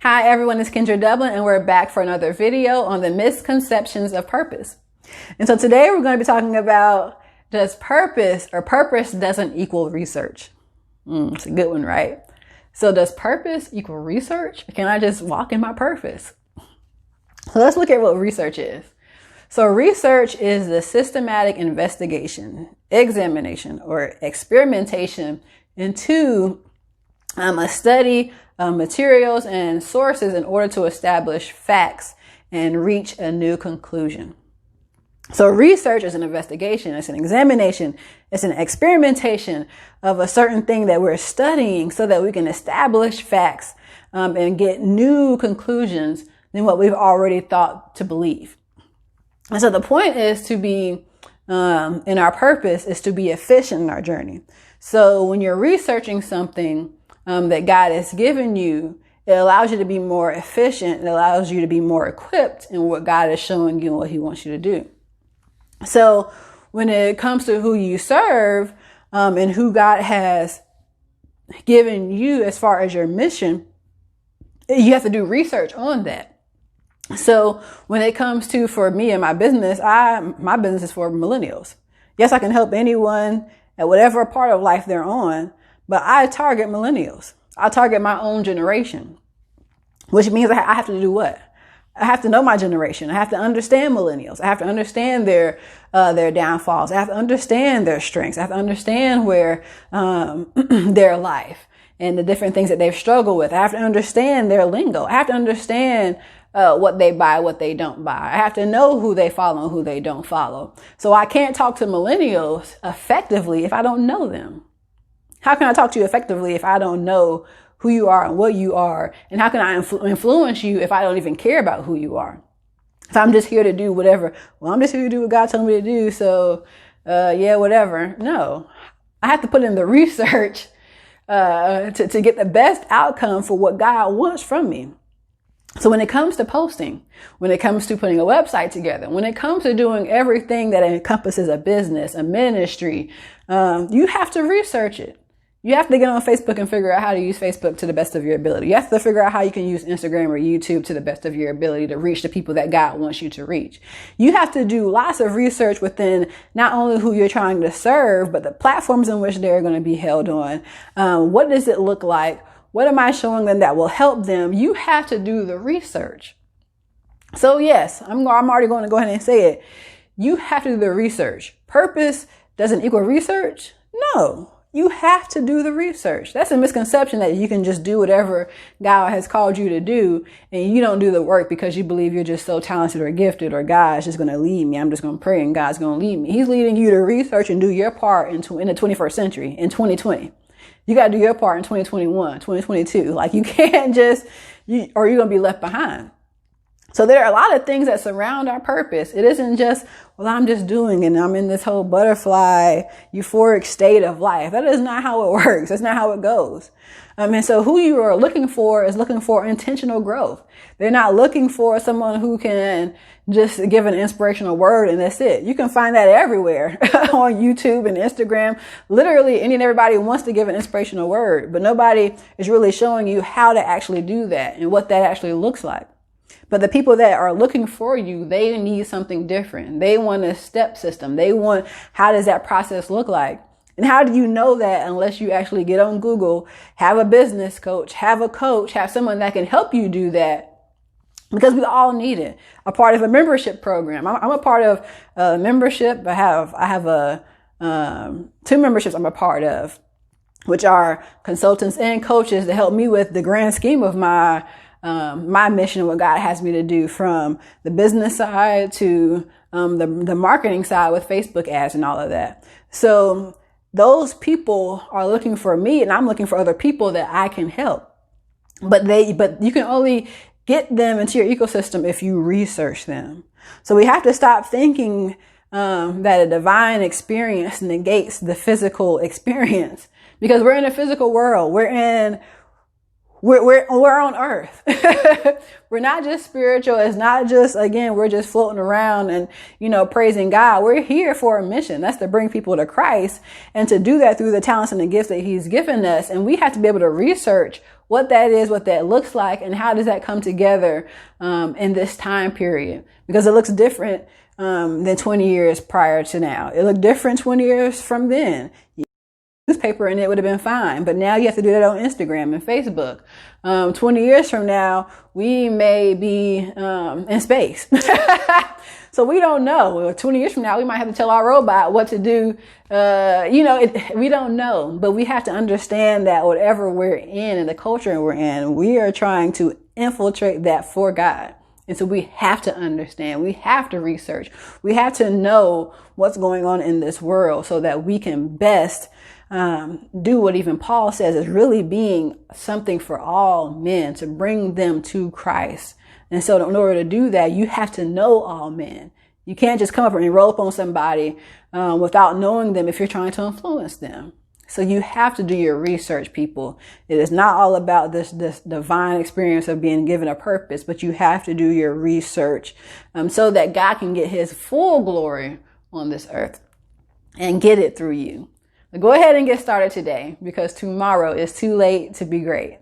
Hi everyone, it's Kendra Dublin and we're back for another video on the misconceptions of purpose. And so today we're going to be talking about, does purpose or purpose doesn't equal research? It's a good one, right? So does purpose equal research? Can I just walk in my purpose? So let's look at what research is. So research is the systematic investigation, examination, or experimentation into a study of materials and sources in order to establish facts and reach a new conclusion. So research is an investigation, it's an examination, it's an experimentation of a certain thing that we're studying so that we can establish facts and get new conclusions than what we've already thought to believe. And so the point is to be, in our purpose, is to be efficient in our journey. So when you're researching something that God has given you, it allows you to be more efficient. It allows you to be more equipped in what God is showing you and what he wants you to do. So when it comes to who you serve and who God has given you as far as your mission, you have to do research on that. So when it comes to, for me and my business, my business is for millennials. Yes, I can help anyone at whatever part of life they're on, but I target millennials. I target my own generation, which means I have to do what? I have to know my generation. I have to understand millennials. I have to understand their downfalls. I have to understand their strengths. I have to understand where their life and the different things that they've struggled with. I have to understand their lingo. I have to understand what they buy, what they don't buy. I have to know who they follow and who they don't follow. So I can't talk to millennials effectively if I don't know them. How can I talk to you effectively if I don't know who you are and what you are? And how can I influence you if I don't even care about who you are? If I'm just here to do whatever, well, I'm just here to do what God told me to do. So, yeah, whatever. No, I have to put in the research to get the best outcome for what God wants from me. So when it comes to posting, when it comes to putting a website together, when it comes to doing everything that encompasses a business, a ministry, you have to research it. You have to get on Facebook and figure out how to use Facebook to the best of your ability. You have to figure out how you can use Instagram or YouTube to the best of your ability to reach the people that God wants you to reach. You have to do lots of research within not only who you're trying to serve, but the platforms in which they're going to be held on. What does it look like? What am I showing them that will help them? You have to do the research. So yes, I'm already going to go ahead and say it. You have to do the research. Purpose doesn't equal research? No. You have to do the research. That's a misconception that you can just do whatever God has called you to do and you don't do the work because you believe you're just so talented or gifted or God's just going to lead me. I'm just going to pray and God's going to lead me. He's leading you to research and do your part in the 21st century, in 2020. You got to do your part in 2021, 2022. Like you can't just, or you're going to be left behind. So there are a lot of things that surround our purpose. It isn't just, well, I'm just doing it and I'm in this whole butterfly, euphoric state of life. That is not how it works. That's not how it goes. And so who you are looking for is looking for intentional growth. They're not looking for someone who can just give an inspirational word and that's it. You can find that everywhere on YouTube and Instagram. Literally any and everybody wants to give an inspirational word, but nobody is really showing you how to actually do that and what that actually looks like. But the people that are looking for you, they need something different. They want a step system. They want, how does that process look like? And how do you know that unless you actually get on Google, have a business coach, have a coach, have someone that can help you do that? Because we all need it. A part of a membership program. I'm a part of a membership. I have two memberships I'm a part of, which are consultants and coaches to help me with the grand scheme of my mission, what God has me to do, from the business side to the marketing side with Facebook ads and all of that. So those people are looking for me and I'm looking for other people that I can help. But you can only get them into your ecosystem if you research them. So we have to stop thinking that a divine experience negates the physical experience, because we're in a physical world. We're on earth. We're not just spiritual. It's not just, again, we're just floating around and, praising God. We're here for a mission. That's to bring people to Christ and to do that through the talents and the gifts that he's given us. And we have to be able to research what that is, what that looks like, and how does that come together in this time period? Because it looks different than 20 years prior to now. It looked different 20 years from then. Newspaper and it would have been fine, but now you have to do that on Instagram and Facebook. 20 years from now, we may be in space. So we don't know. 20 years from now, we might have to tell our robot what to do. We don't know, but we have to understand that whatever we're in and the culture we're in, we are trying to infiltrate that for God. And so we have to understand, we have to research, we have to know what's going on in this world so that we can best do what even Paul says is really being something for all men, to bring them to Christ. And so in order to do that, you have to know all men. You can't just come up and roll up on somebody without knowing them if you're trying to influence them. So you have to do your research, people. It is not all about this divine experience of being given a purpose, but you have to do your research so that God can get his full glory on this earth and get it through you. Go ahead and get started today, because tomorrow is too late to be great.